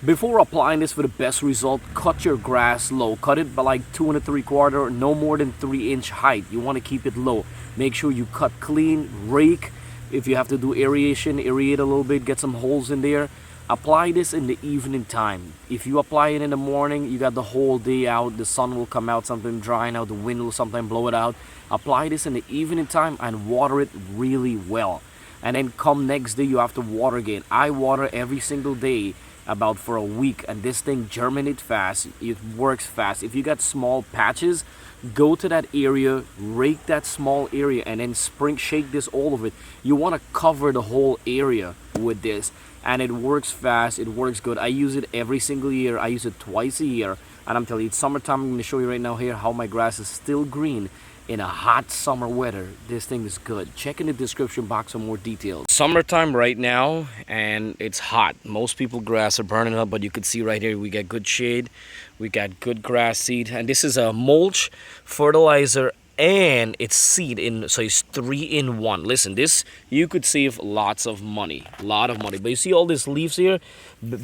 Before applying this for the best result, cut your grass low. Cut it by like 2 3/4, no more than 3-inch height. You want to keep it low. Make sure you cut clean, rake. If you have to do aeration, aerate a little bit, get some holes in there. Apply this in the evening time. If you apply it in the morning, you got the whole day out. The sun will come out, something drying out. The wind will sometimes blow it out. Apply this in the evening time and water it really well. And then come next day, you have to water again. I water every single day about for a week, and this thing germinates fast. It works fast. If you got small patches, go to that area, rake that small area, and then shake this all of it. You want to cover the whole area with this, and it works fast. It works good. I use it every single year. I use it twice a year, and I'm telling you, it's summertime. I'm going to show you right now here how my grass is still green in a hot summer weather. This thing is good. Check in the description box for more details. Summertime right now, and it's hot. Most people grass are burning up, but you can see right here we got good shade, we got good grass seed, and this is a mulch, fertilizer, and it's seed in, so it's 3-in-1. Listen, this you could save lots of money, but you see all these leaves here?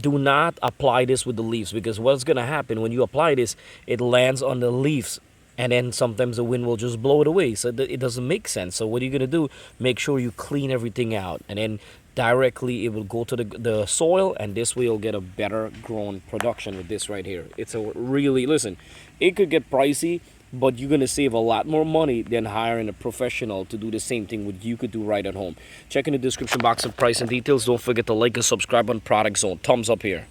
Do not apply this with the leaves, because what's gonna happen when you apply this, it lands on the leaves, and then sometimes the wind will just blow it away. So it doesn't make sense. So what are you going to do? Make sure you clean everything out, and then directly it will go to the soil, and this way you'll get a better grown production with this right here. It's a really, listen, it could get pricey, but you're going to save a lot more money than hiring a professional to do the same thing what you could do right at home. Check in the description box of price and details. Don't forget to like and subscribe on Product Zone. Thumbs up here.